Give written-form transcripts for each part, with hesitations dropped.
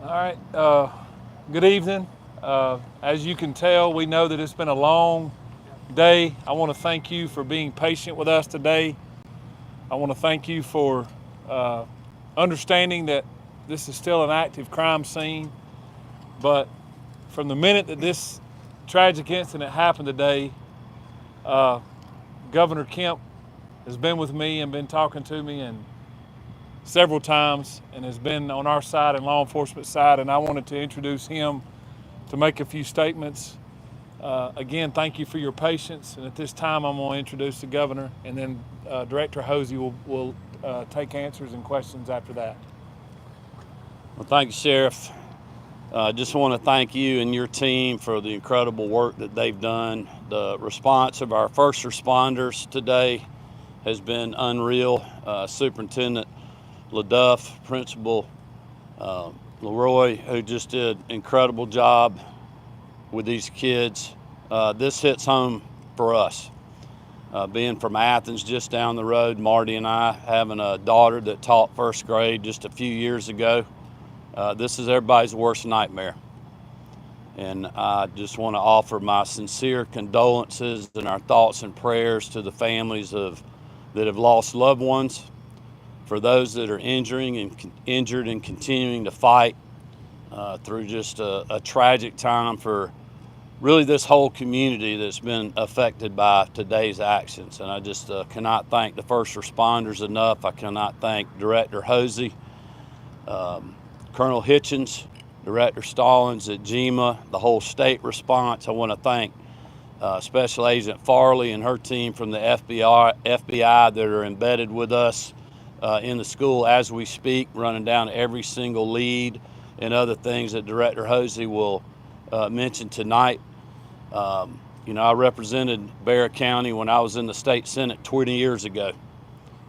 All right. Good evening. As you can tell, we know that it's been a long day. I want to thank you for being patient with us today. I want to thank you for uh, understanding that this is still an active crime scene. But from the minute that this tragic incident happened today, uh, Governor Kemp has been with me and been talking to me and several times and has been on our side and law enforcement side. And I wanted to introduce him to make a few statements. Again, thank you for your patience. And at this time, I'm going to introduce the governor, and then Director Hosey will take answers and questions after that. Well, thank you, Sheriff. I just want to thank you and your team for the incredible work that they've done. The response of our first responders today has been unreal. Superintendent LaDuff, Principal Leroy, who just did an incredible job with these kids. This hits home for us. Being from Athens, just down the road, Marty and I having a daughter that taught first grade just a few years ago. This is everybody's worst nightmare. And I just want to offer my sincere condolences and our thoughts and prayers to the families that have lost loved ones, for those that are injured and continuing to fight through just a tragic time for really this whole community that's been affected by today's actions. And I just cannot thank the first responders enough. I cannot thank Director Hosey, Colonel Hitchens, Director Stallings at GEMA, the whole state response. I want to thank Special Agent Farley and her team from the FBI that are embedded with us in the school as we speak, running down every single lead and other things that Director Hosey will mention tonight. I represented Bexar County when I was in the state Senate 20 years ago.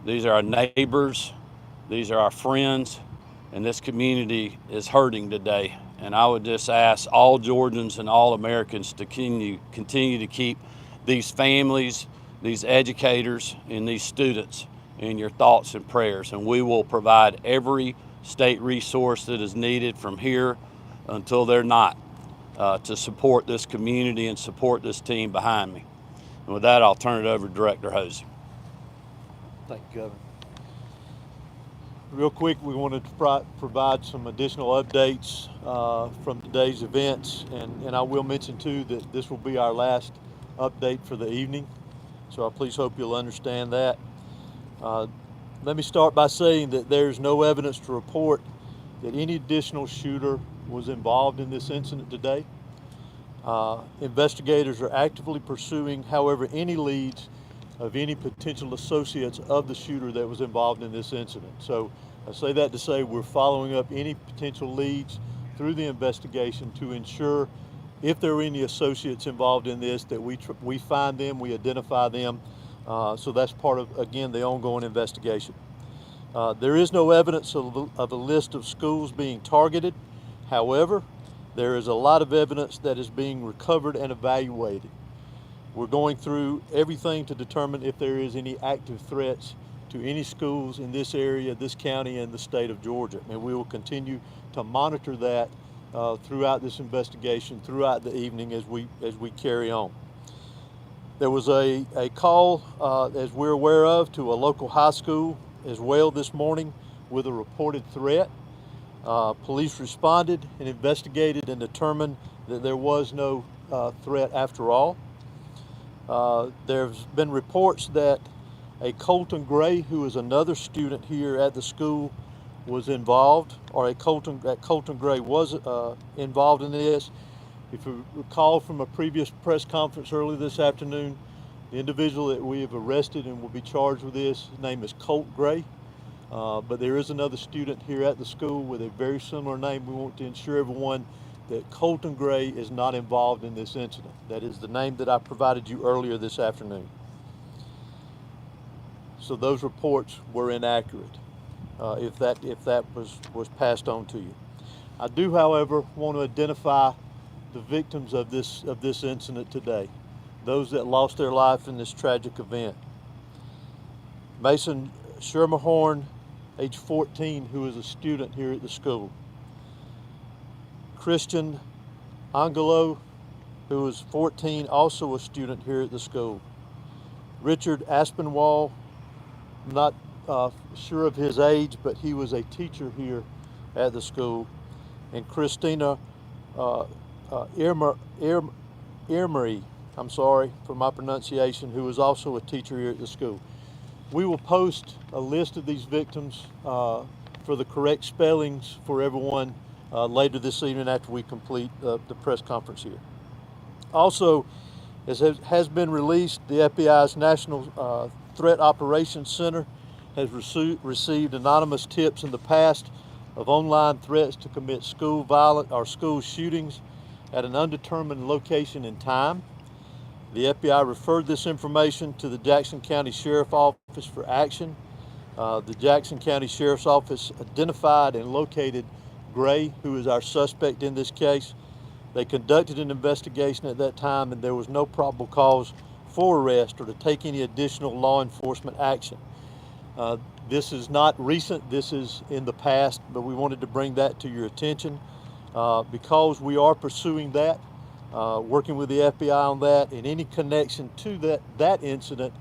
These are our neighbors, these are our friends, and this community is hurting today. And I would just ask all Georgians and all Americans to continue to keep these families, these educators, and these students in your thoughts and prayers. And we will provide every state resource that is needed from here until they're not, to support this community and support this team behind me. And with that, I'll turn it over to Director Hosey. Thank you, Governor. Real quick, we wanted to provide some additional updates from today's events, and I will mention too that this will be our last update for the evening, so I please hope you'll understand that. Let me start by saying that there's no evidence to report that any additional shooter was involved in this incident today. Investigators are actively pursuing, however, any leads of any potential associates of the shooter that was involved in this incident. So I say that to say we're following up any potential leads through the investigation to ensure if there are any associates involved in this that we find them, we identify them. So that's part of, again, the ongoing investigation. There is no evidence of a list of schools being targeted. However, there is a lot of evidence that is being recovered and evaluated. We're going through everything to determine if there is any active threats to any schools in this area, this county, and the state of Georgia. And we will continue to monitor that throughout this investigation, throughout the evening as we carry on. There was a call, as we're aware of, to a local high school as well this morning with a reported threat. Police responded and investigated and determined that there was no threat after all. There's been reports that a Colton Gray, who is another student here at the school, was involved, or Colton Gray was involved in this. If you recall from a previous press conference earlier this afternoon, the individual that we have arrested and will be charged with this, his name is Colt Gray. But there is another student here at the school with a very similar name. We want to ensure everyone that Colton Gray is not involved in this incident. That is the name that I provided you earlier this afternoon. So those reports were inaccurate, if that was passed on to you. I do, however, want to identify the victims of this incident today, those that lost their life in this tragic event. Mason Schermerhorn, age 14, who is a student here at the school. Christian Angelo, who was 14, also a student here at the school. Richard Aspinwall, I'm not sure of his age, but he was a teacher here at the school. And Christina Irmery, I'm sorry for my pronunciation, who was also a teacher here at the school. We will post a list of these victims for the correct spellings for everyone later this evening after we complete the press conference here. Also, as has been released, the FBI's National Threat Operations Center has received anonymous tips in the past of online threats to commit school violence or school shootings at an undetermined location and time. The FBI referred this information to the Jackson County Sheriff's Office for action. The Jackson County Sheriff's Office identified and located Gray, who is our suspect in this case. They conducted an investigation at that time, and there was no probable cause for arrest or to take any additional law enforcement action. This is not recent, this is in the past, but we wanted to bring that to your attention because we are pursuing that, working with the FBI on that, and any connection to that incident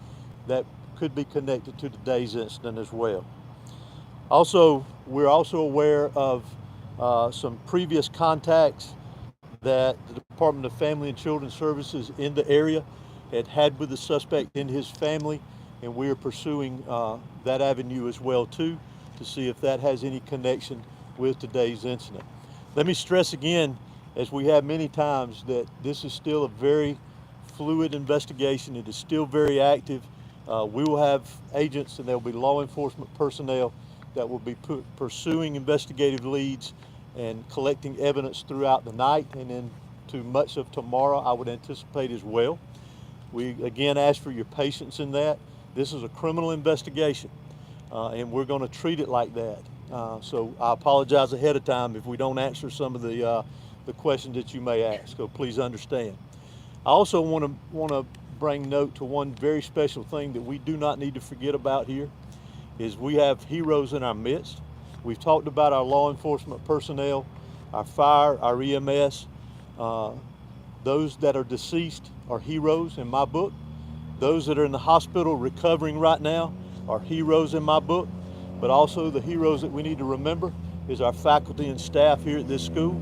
that could be connected to today's incident as well. Also, we're also aware of some previous contacts that the Department of Family and Children Services in the area had with the suspect and his family, and we are pursuing that avenue as well too, to see if that has any connection with today's incident. Let me stress again, as we have many times, that this is still a very fluid investigation. It is still very active. We will have agents and there will be law enforcement personnel that will be pursuing investigative leads and collecting evidence throughout the night and into much of tomorrow, I would anticipate as well. We again ask for your patience in that. This is a criminal investigation, and we're going to treat it like that. So I apologize ahead of time if we don't answer some of the questions that you may ask, so please understand. I also want to bring note to one very special thing that we do not need to forget about here, is we have heroes in our midst. We've talked about our law enforcement personnel, our fire, our EMS. Those that are deceased are heroes in my book. Those that are in the hospital recovering right now are heroes in my book. But also the heroes that we need to remember is our faculty and staff here at this school.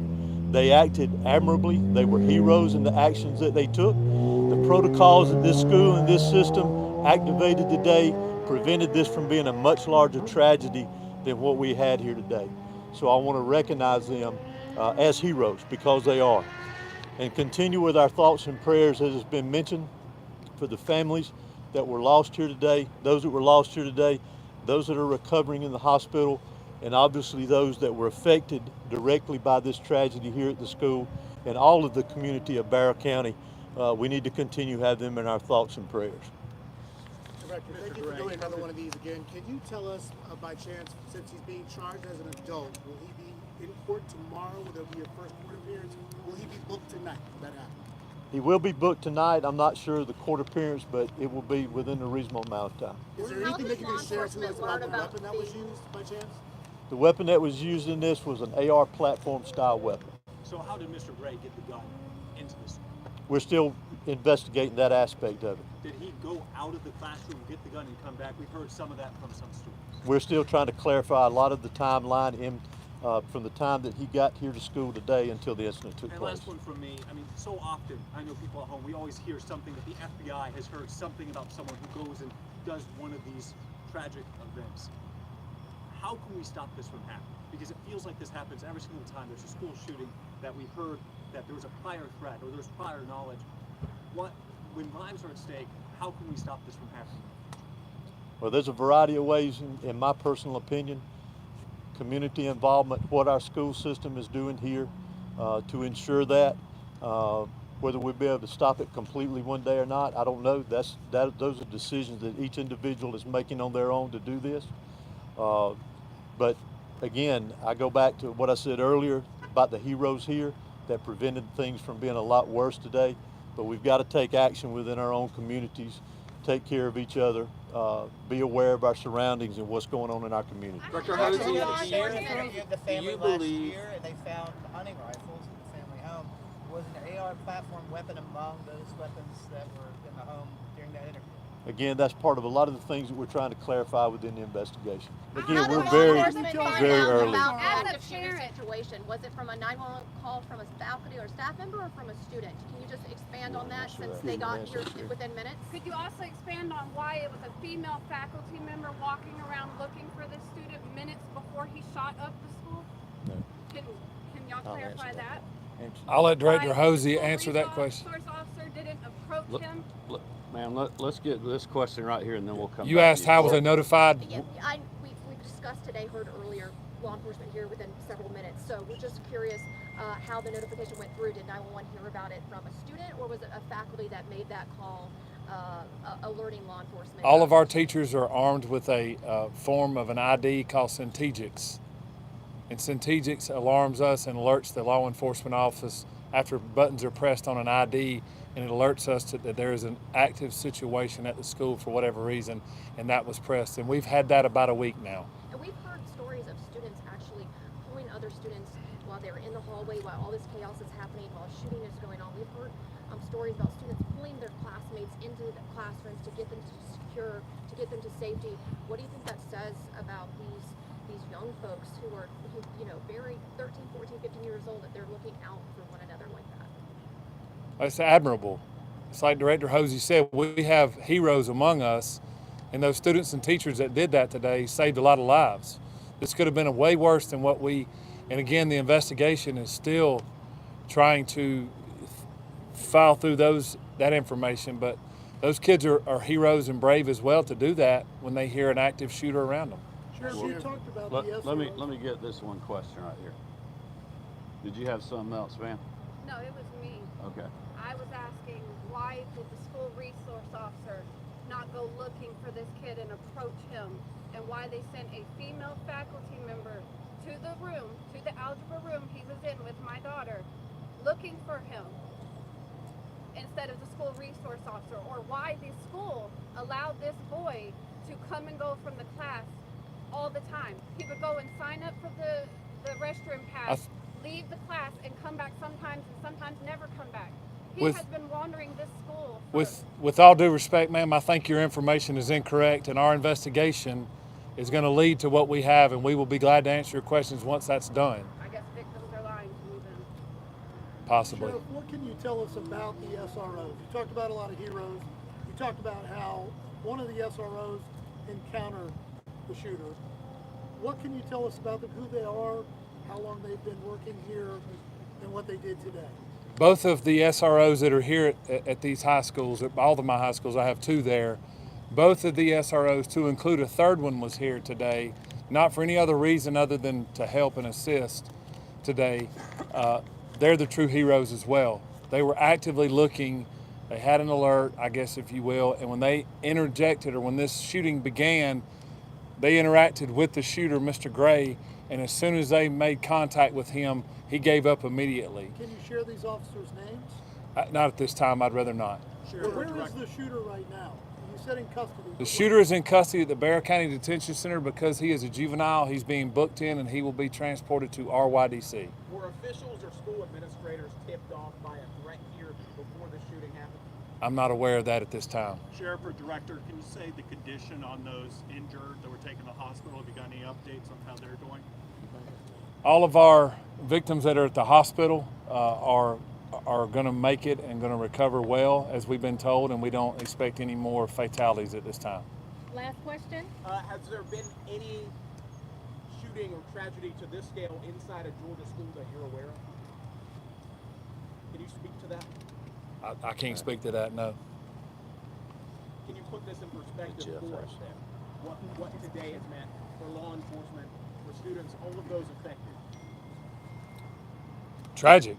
They acted admirably. They were heroes in the actions that they took. The protocols at this school and this system activated today prevented this from being a much larger tragedy than what we had here today. So I want to recognize them as heroes, because they are. And continue with our thoughts and prayers, as has been mentioned, for the families that were lost here today, those that were lost here today, those that are recovering in the hospital, and obviously those that were affected directly by this tragedy here at the school, and all of the community of Barrow County. We need to continue to have them in our thoughts and prayers. Director, thank you for doing another one of these again. Can you tell us, by chance, since he's being charged as an adult, will he be in court tomorrow? Will there be a first court appearance? Will he be booked tonight? Will that happen? He will be booked tonight. I'm not sure of the court appearance, but it will be within a reasonable amount of time. Is there anything that you can share to us about the weapon that was used, by chance? The weapon that was used in this was an AR platform style weapon. So how did Mr. Gray get the gun into this? We're still investigating that aspect of it. Did he go out of the classroom, get the gun, and come back? We've heard some of that from some students. We're still trying to clarify a lot of the timeline from the time that he got here to school today until the incident took And place. last one from me. I mean, so often, I know people at home, we always hear something that the FBI has heard something about someone who goes and does one of these tragic events. How can we stop this from happening? Because it feels like this happens every single time there's a school shooting that we've heard that there was a prior threat or there's prior knowledge. When lives are at stake, how can we stop this from happening? Well, there's a variety of ways, in my personal opinion. Community involvement, what our school system is doing here to ensure that. Whether we'll be able to stop it completely one day or not, I don't know. Those are decisions that each individual is making on their own to do this. But again, I go back to what I said earlier about the heroes here that prevented things from being a lot worse today. But we've got to take action within our own communities, take care of each other, be aware of our surroundings and what's going on in our community. Dr. Hosey, the family last year and they found hunting rifles. was an AR platform weapon among those weapons that were in the home during that interview? Again, that's part of a lot of the things that we're trying to clarify within the investigation. Again, How we're did law very, enforcement find very out early. about the As a active shooter parent- situation? Was it from a 911 call from a faculty or staff member or from a student? Can you just expand on that since they got here within minutes? Could you also expand on why it was a female faculty member walking around looking for this student minutes before he shot up the school? No. Can y'all clarify that? I'll let Director Why Hosey the school answer that question. resource officer didn't approach Look, him? Ma'am, let's get this question right here, and then we'll come You back asked to you. how was they notified? Yeah, we've discussed today, heard earlier, law enforcement here within several minutes. So we're just curious how the notification went through. Did 911 hear about it from a student, or was it a faculty that made that call, alerting law enforcement? All of our teachers are armed with a form of an ID called Centegix. And Centegix alarms us and alerts the law enforcement office after buttons are pressed on an ID, and it alerts us that there is an active situation at the school for whatever reason, and that was pressed. And we've had that about a week now. And we've heard stories of students actually pulling other students while they're in the hallway, while all this chaos is happening, while shooting is going on. We've heard stories about students pulling their classmates into the classrooms to get them to secure, to get them to safety. What do you think that says about these young folks who are, very 13, 14, 15 years old, that they're looking out for one another like that? It's admirable. It's like Director Hosey said, we have heroes among us, and those students and teachers that did that today saved a lot of lives. This could have been way worse than and again, the investigation is still trying to file through that information, but those kids are heroes and brave as well to do that when they hear an active shooter around them. Sheriff, you talked about the Let SROs. me get this one question right here. Did you have something else, ma'am? No, it was me. Okay. I was asking, why did the school resource officer not go looking for this kid and approach him? And why they sent a female faculty member to the room, to the algebra room he was in with my daughter, looking for him instead of the school resource officer? Or why the school allowed this boy to come and go from the class all the time. He would go and sign up for the restroom pass, leave the class, and come back sometimes, and sometimes never come back. He has been wandering this school. With all due respect, ma'am, I think your information is incorrect, and our investigation is going to lead to what we have, and we will be glad to answer your questions once that's done. I guess victims are lying to me then. Possibly. Sheriff, what can you tell us about the SROs? You talked about a lot of heroes. You talked about how one of the SROs encountered the shooter. What can you tell us about them, who they are, how long they've been working here, and what they did today? Both of the SROs that are here at these high schools, at all of my high schools, I have two there. Both of the SROs, to include a third one, was here today, not for any other reason other than to help and assist today. They're the true heroes as well. They were actively looking. They had an alert, I guess, if you will, and when they interjected, or when this shooting began, they interacted with the shooter, Mr. Gray, and as soon as they made contact with him, he gave up immediately. Can you share these officers' names? Not at this time, I'd rather not. Where is the shooter right now? You said in custody. The shooter is in custody at the Bear County Detention Center because he is a juvenile. He's being booked in, and he will be transported to RYDC. Were officials or school administrators tipped off by a threat here before the shooting happened? I'm not aware of that at this time. Sheriff or Director, can you say the condition on those injured that were taken to the hospital? Have you got any updates on how they're doing? All of our victims that are at the hospital are going to make it and going to recover well, as we've been told, and we don't expect any more fatalities at this time. Last question. Has there been any shooting or tragedy to this scale inside a Georgia school that you're aware of? Can you speak to that? I can't speak to that, no. Can you put this in perspective for us then? What today has meant for law enforcement, for students, all of those affected? Tragic.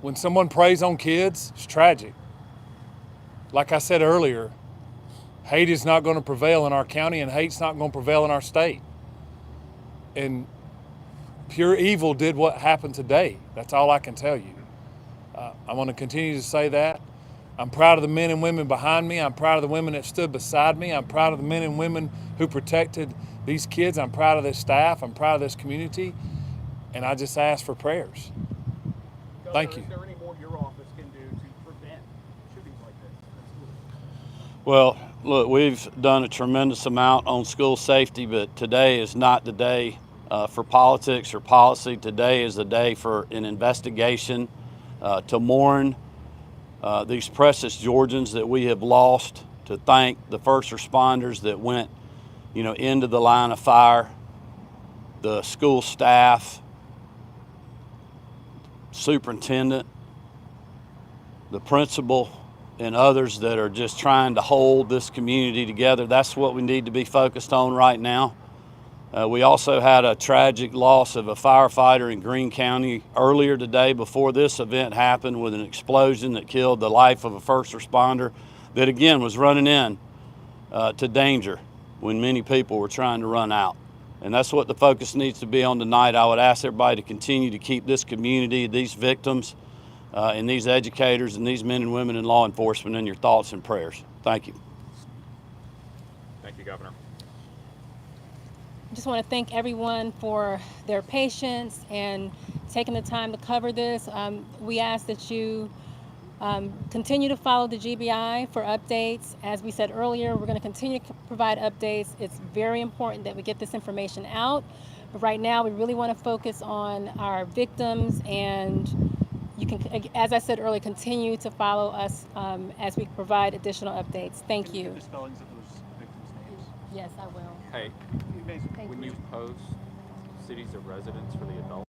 When someone preys on kids, it's tragic. Like I said earlier, hate is not going to prevail in our county, and hate's not going to prevail in our state. And pure evil did what happened today. That's all I can tell you. I want to continue to say that. I'm proud of the men and women behind me. I'm proud of the women that stood beside me. I'm proud of the men and women who protected these kids. I'm proud of this staff. I'm proud of this community. And I just ask for prayers. Thank you. Is there any more your office can do to prevent shootings like this in schools? Well, look, we've done a tremendous amount on school safety, but today is not the day for politics or policy. Today is the day for an investigation to mourn these precious Georgians that we have lost, to thank the first responders that went, into the line of fire, the school staff, superintendent, the principal, and others that are just trying to hold this community together. That's what we need to be focused on right now. We also had a tragic loss of a firefighter in Greene County earlier today before this event happened, with an explosion that killed the life of a first responder that, again, was running in to danger when many people were trying to run out. And that's what the focus needs to be on tonight. I would ask everybody to continue to keep this community, these victims, and these educators and these men and women in law enforcement in your thoughts and prayers. Thank you. Thank you, Governor. I just want to thank everyone for their patience and taking the time to cover this. We ask that you continue to follow the GBI for updates. As we said earlier, we're going to continue to provide updates. It's very important that we get this information out. But right now, we really want to focus on our victims, and you can, as I said earlier, continue to follow us as we provide additional updates. Thank Can you you. give the spellings of those victims' names? Yes, I will. Hey, Thank when you post cities of residence for the adults,